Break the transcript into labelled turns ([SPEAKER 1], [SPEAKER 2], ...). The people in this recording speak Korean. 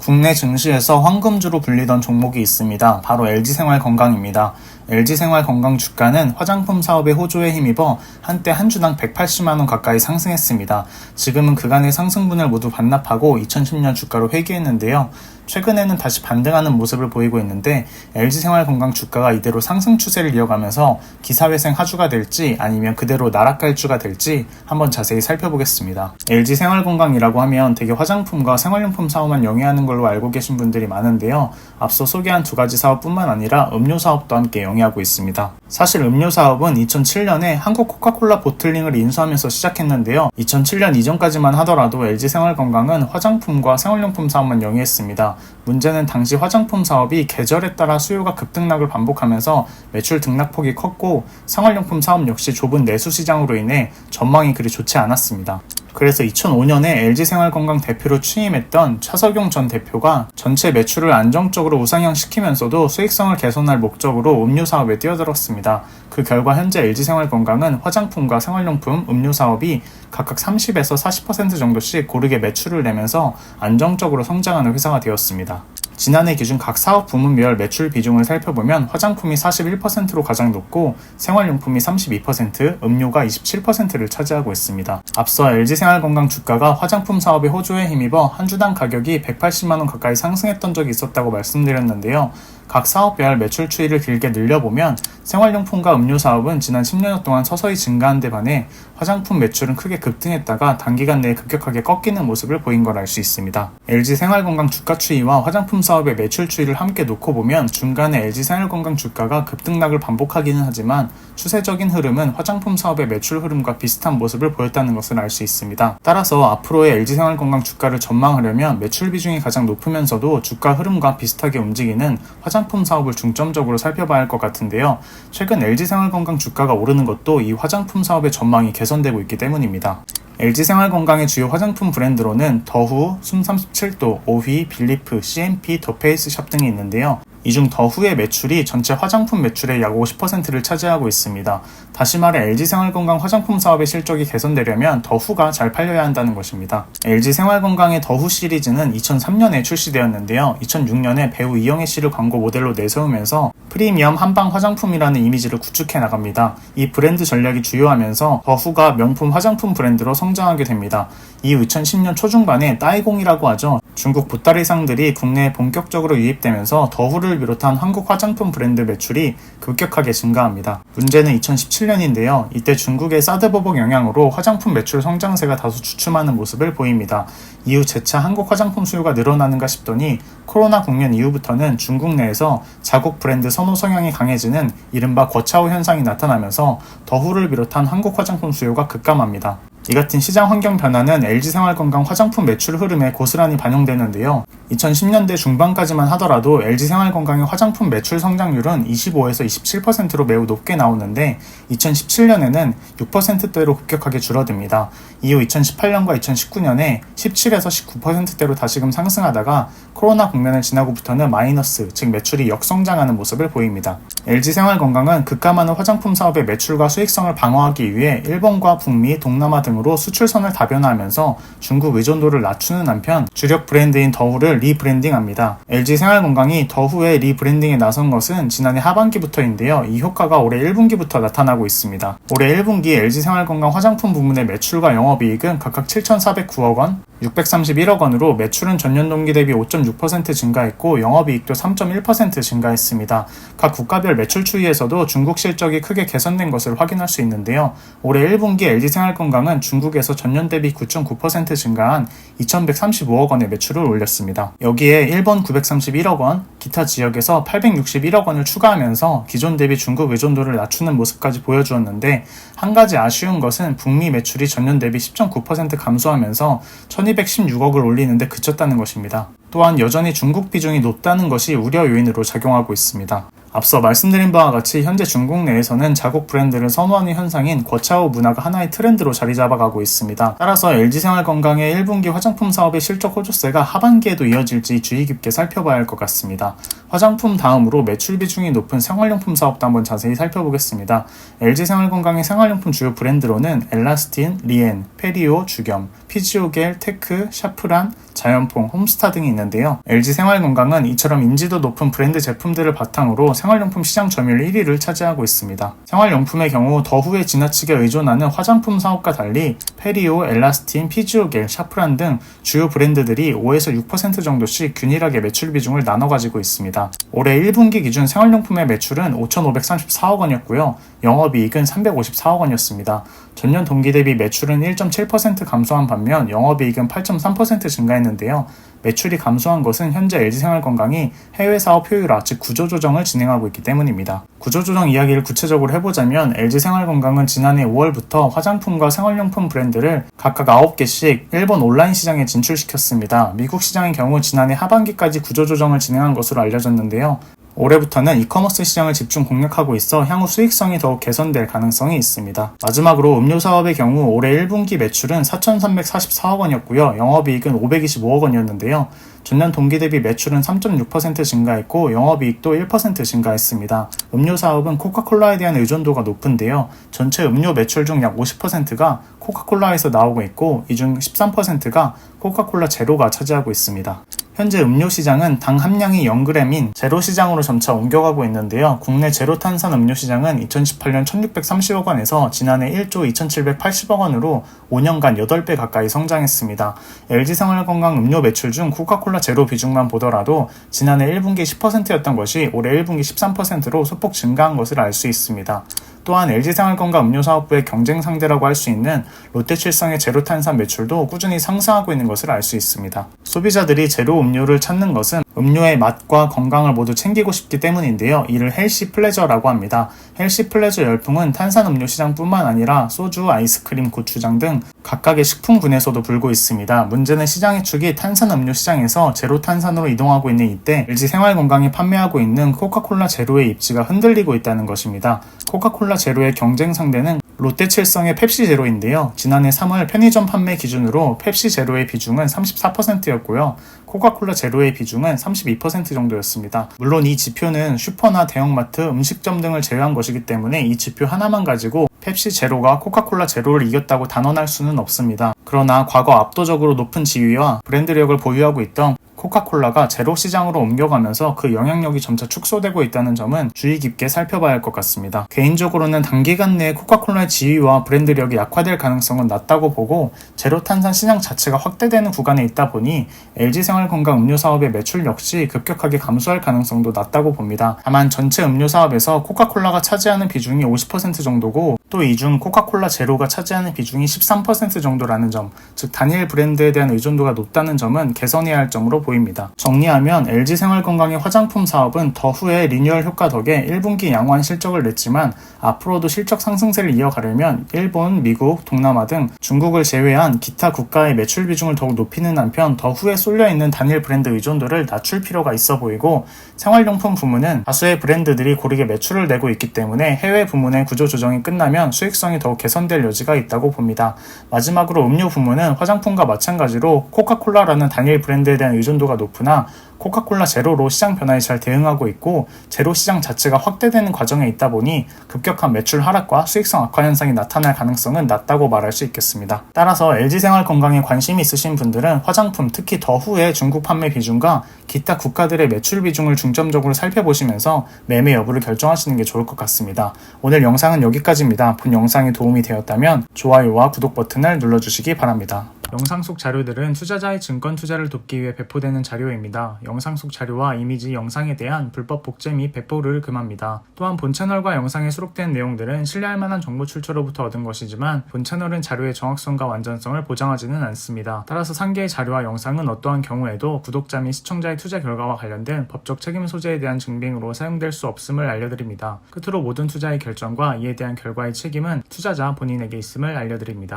[SPEAKER 1] 국내 증시에서 황금주로 불리던 종목이 있습니다. 바로 LG생활건강입니다. LG생활건강 주가는 화장품 사업의 호조에 힘입어 한때 한 주당 180만원 가까이 상승했습니다. 지금은 그간의 상승분을 모두 반납하고 2010년 주가로 회귀했는데요. 최근에는 다시 반등하는 모습을 보이고 있는데 LG생활건강 주가가 이대로 상승 추세를 이어가면서 기사회생 하주가 될지 아니면 그대로 나락갈 주가 될지 한번 자세히 살펴보겠습니다. LG생활건강이라고 하면 되게 화장품과 생활용품 사업만 영위하는 걸로 알고 계신 분들이 많은데요. 앞서 소개한 두 가지 사업뿐만 아니라 음료 사업도 함께 영위하고 있습니다. 사실 음료 사업은 2007년에 한국 코카콜라 보틀링을 인수하면서 시작했는데요. 2007년 이전까지만 하더라도 LG생활건강은 화장품과 생활용품 사업만 영위했습니다. 문제는 당시 화장품 사업이 계절에 따라 수요가 급등락을 반복하면서 매출 등락폭이 컸고 생활용품 사업 역시 좁은 내수 시장으로 인해 전망이 그리 좋지 않았습니다. 그래서 2005년에 LG생활건강 대표로 취임했던 차석용 전 대표가 전체 매출을 안정적으로 우상향시키면서도 수익성을 개선할 목적으로 음료 사업에 뛰어들었습니다. 그 결과 현재 LG생활건강은 화장품과 생활용품, 음료 사업이 각각 30에서 40% 정도씩 고르게 매출을 내면서 안정적으로 성장하는 회사가 되었습니다. 지난해 기준 각 사업 부문별 매출 비중을 살펴보면 화장품이 41%로 가장 높고 생활용품이 32%, 음료가 27%를 차지하고 있습니다. 앞서 LG생활건강 주가가 화장품 사업의 호조에 힘입어 한 주당 가격이 180만원 가까이 상승했던 적이 있었다고 말씀드렸는데요. 각 사업별 매출 추이를 길게 늘려보면 생활용품과 음료 사업은 지난 10년 동안 서서히 증가한 데 반해 화장품 매출은 크게 급등했다가 단기간 내에 급격하게 꺾이는 모습을 보인 걸 알 수 있습니다. LG생활건강 주가 추이와 화장품 사업의 매출 추이를 함께 놓고 보면 중간에 LG생활건강 주가가 급등락을 반복하기는 하지만 추세적인 흐름은 화장품 사업의 매출 흐름과 비슷한 모습을 보였다는 것을 알 수 있습니다. 따라서 앞으로의 LG생활건강 주가를 전망하려면 매출 비중이 가장 높으면서도 주가 흐름과 비슷하게 움직이는 화장품 사업을 중점적으로 살펴봐야 할 것 같은데요. 최근 LG생활건강 주가가 오르는 것도 이 화장품 사업의 전망이 개선되고 있기 때문입니다. LG생활건강의 주요 화장품 브랜드로는 더후, 숨37도, 오휘, 빌리프, CMP, 더페이스샵 등이 있는데요. 이 중 더후의 매출이 전체 화장품 매출의 약 50%를 차지하고 있습니다. 다시 말해 LG생활건강 화장품 사업의 실적이 개선되려면 더후가 잘 팔려야 한다는 것입니다. LG생활건강의 더후 시리즈는 2003년에 출시되었는데요. 2006년에 배우 이영애 씨를 광고 모델로 내세우면서 프리미엄 한방 화장품이라는 이미지를 구축해 나갑니다. 이 브랜드 전략이 주요하면서 더후가 명품 화장품 브랜드로 성장하게 됩니다. 이후 2010년 초중반에 따이공이라고 하죠. 중국 보따리상들이 국내에 본격적으로 유입되면서 더후를 비롯한 한국 화장품 브랜드 매출이 급격하게 증가합니다. 문제는 2017년인데요. 이때 중국의 사드 보복 영향으로 화장품 매출 성장세가 다소 주춤하는 모습을 보입니다. 이후 재차 한국 화장품 수요가 늘어나는가 싶더니 코로나 국면 이후부터는 중국 내에서 자국 브랜드 선호 성향이 강해지는 이른바 거차오 현상이 나타나면서 더후를 비롯한 한국 화장품 수요가 급감합니다. 이 같은 시장 환경 변화는 LG생활건강 화장품 매출 흐름에 고스란히 반영되는데요. 2010년대 중반까지만 하더라도 LG생활건강의 화장품 매출 성장률은 25에서 27%로 매우 높게 나오는데 2017년에는 6%대로 급격하게 줄어듭니다. 이후 2018년과 2019년에 17에서 19%대로 다시금 상승하다가 코로나 국면을 지나고부터는 마이너스, 즉 매출이 역성장하는 모습을 보입니다. LG생활건강은 급감하는 화장품 사업의 매출과 수익성을 방어하기 위해 일본과 북미, 동남아 등으로 수출선을 다변화하면서 중국 의존도를 낮추는 한편 주력 브랜드인 더후를 리브랜딩합니다. LG생활건강이 더후의 리브랜딩에 나선 것은 지난해 하반기부터인데요. 이 효과가 올해 1분기부터 나타나고 있습니다. 올해 1분기 LG생활건강 화장품 부문의 매출과 영업이익은 각각 7,409억 원, 631억 원으로 매출은 전년 동기 대비 5.6% 증가했고 영업이익도 3.1% 증가했습니다. 각 국가별 매출 추이에서도 중국 실적이 크게 개선된 것을 확인할 수 있는데요. 올해 1분기 LG생활건강은 중국에서 전년 대비 9.9% 증가한 2,135억 원의 매출을 올렸습니다. 여기에 일본 931억 원, 기타 지역에서 861억 원을 추가하면서 기존 대비 중국 의존도를 낮추는 모습까지 보여주었는데 한 가지 아쉬운 것은 북미 매출이 전년 대비 10.9% 감소하면서 1,216억을 올리는데 그쳤다는 것입니다. 또한 여전히 중국 비중이 높다는 것이 우려 요인으로 작용하고 있습니다. 앞서 말씀드린 바와 같이 현재 중국 내에서는 자국 브랜드를 선호하는 현상인 거차오 문화가 하나의 트렌드로 자리 잡아가고 있습니다. 따라서 LG생활건강의 1분기 화장품 사업의 실적 호조세가 하반기에도 이어질지 주의 깊게 살펴봐야 할 것 같습니다. 화장품 다음으로 매출 비중이 높은 생활용품 사업도 한번 자세히 살펴보겠습니다. LG생활건강의 생활용품 주요 브랜드로는 엘라스틴, 리엔, 페리오, 주겸, 피지오겔, 테크, 샤프란, 자연퐁, 홈스타 등이 있는데요. LG 생활건강은 이처럼 인지도 높은 브랜드 제품들을 바탕으로 생활용품 시장 점유율 1위를 차지하고 있습니다. 생활용품의 경우 더후에 지나치게 의존하는 화장품 사업과 달리 페리오, 엘라스틴, 피지오겔, 샤프란 등 주요 브랜드들이 5에서 6% 정도씩 균일하게 매출 비중을 나눠 가지고 있습니다. 올해 1분기 기준 생활용품의 매출은 5,534억 원이었고요. 영업이익은 354억 원이었습니다. 전년 동기 대비 매출은 1.7% 감소한 반면 영업이익은 8.3% 증가했는데요. 매출이 감소한 것은 현재 LG생활건강이 해외 사업 효율화, 즉 구조조정을 진행하고 있기 때문입니다. 구조조정 이야기를 구체적으로 해보자면 LG생활건강은 지난해 5월부터 화장품과 생활용품 브랜드를 각각 9개씩 일본 온라인 시장에 진출시켰습니다. 미국 시장의 경우 지난해 하반기까지 구조조정을 진행한 것으로 알려졌는데요. 올해부터는 이커머스 시장을 집중 공략하고 있어 향후 수익성이 더욱 개선될 가능성이 있습니다. 마지막으로 음료 사업의 경우 올해 1분기 매출은 4,344억 원이었고요. 영업이익은 525억 원이었는데요. 전년 동기 대비 매출은 3.6% 증가했고 영업이익도 1% 증가했습니다. 음료 사업은 코카콜라에 대한 의존도가 높은데요. 전체 음료 매출 중 약 50%가 코카콜라에서 나오고 있고 이 중 13%가 코카콜라 제로가 차지하고 있습니다. 현재 음료 시장은 당 함량이 0g인 제로 시장으로 점차 옮겨가고 있는데요. 국내 제로 탄산 음료 시장은 2018년 1,630억 원에서 지난해 1조 2,780억 원으로 5년간 8배 가까이 성장했습니다. LG생활건강 음료 매출 중 코카콜라 제로 비중만 보더라도 지난해 1분기 10%였던 것이 올해 1분기 13%로 소폭 증가한 것을 알 수 있습니다. 또한 LG생활건강 음료사업부의 경쟁 상대라고 할 수 있는 롯데칠성의 제로탄산 매출도 꾸준히 상승하고 있는 것을 알 수 있습니다. 소비자들이 제로 음료를 찾는 것은 음료의 맛과 건강을 모두 챙기고 싶기 때문인데요. 이를 헬시 플레저라고 합니다. 헬시 플레저 열풍은 탄산 음료 시장뿐만 아니라 소주, 아이스크림, 고추장 등 각각의 식품군에서도 불고 있습니다. 문제는 시장의 축이 탄산 음료 시장에서 제로 탄산으로 이동하고 있는 이때 LG생활건강이 판매하고 있는 코카콜라 제로의 입지가 흔들리고 있다는 것입니다. 코카콜라 제로의 경쟁 상대는 롯데칠성의 펩시 제로인데요. 지난해 3월 편의점 판매 기준으로 펩시 제로의 비중은 34%였고요. 코카콜라 제로의 비중은 32% 정도였습니다. 물론 이 지표는 슈퍼나 대형마트, 음식점 등을 제외한 것이기 때문에 이 지표 하나만 가지고 펩시 제로가 코카콜라 제로를 이겼다고 단언할 수는 없습니다. 그러나 과거 압도적으로 높은 지위와 브랜드력을 보유하고 있던 코카콜라가 제로 시장으로 옮겨가면서 그 영향력이 점차 축소되고 있다는 점은 주의 깊게 살펴봐야 할 것 같습니다. 개인적으로는 단기간 내에 코카콜라의 지위와 브랜드력이 약화될 가능성은 낮다고 보고 제로 탄산 시장 자체가 확대되는 구간에 있다 보니 LG생활건강 음료 사업의 매출 역시 급격하게 감소할 가능성도 낮다고 봅니다. 다만 전체 음료 사업에서 코카콜라가 차지하는 비중이 50% 정도고 또 이 중 코카콜라 제로가 차지하는 비중이 13% 정도라는 점, 즉 단일 브랜드에 대한 의존도가 높다는 점은 개선해야 할 점으로 보입니다. 정리하면 LG생활건강의 화장품 사업은 더후의 리뉴얼 효과 덕에 1분기 양호한 실적을 냈지만 앞으로도 실적 상승세를 이어가려면 일본, 미국, 동남아 등 중국을 제외한 기타 국가의 매출 비중을 더욱 높이는 한편 더후에 쏠려있는 단일 브랜드 의존도를 낮출 필요가 있어 보이고 생활용품 부문은 다수의 브랜드들이 고르게 매출을 내고 있기 때문에 해외 부문의 구조조정이 끝나면 수익성이 더욱 개선될 여지가 있다고 봅니다. 마지막으로 음료 부문은 화장품과 마찬가지로 코카콜라라는 단일 브랜드에 대한 의존도가 높으나 코카콜라 제로로 시장 변화에 잘 대응하고 있고 제로 시장 자체가 확대되는 과정에 있다 보니 급격한 매출 하락과 수익성 악화 현상이 나타날 가능성은 낮다고 말할 수 있겠습니다. 따라서 LG생활건강에 관심이 있으신 분들은 화장품, 특히 더후의 중국 판매 비중과 기타 국가들의 매출 비중을 중점적으로 살펴보시면서 매매 여부를 결정하시는 게 좋을 것 같습니다. 오늘 영상은 여기까지입니다. 본 영상이 도움이 되었다면 좋아요와 구독 버튼을 눌러주시기 바랍니다. 영상 속 자료들은 투자자의 증권 투자를 돕기 위해 배포되는 자료입니다. 영상 속 자료와 이미지, 영상에 대한 불법 복제 및 배포를 금합니다. 또한 본 채널과 영상에 수록된 내용들은 신뢰할 만한 정보 출처로부터 얻은 것이지만 본 채널은 자료의 정확성과 완전성을 보장하지는 않습니다. 따라서 상계의 자료와 영상은 어떠한 경우에도 구독자 및 시청자의 투자 결과와 관련된 법적 책임 소재에 대한 증빙으로 사용될 수 없음을 알려드립니다. 끝으로 모든 투자의 결정과 이에 대한 결과의 책임은 투자자 본인에게 있음을 알려드립니다.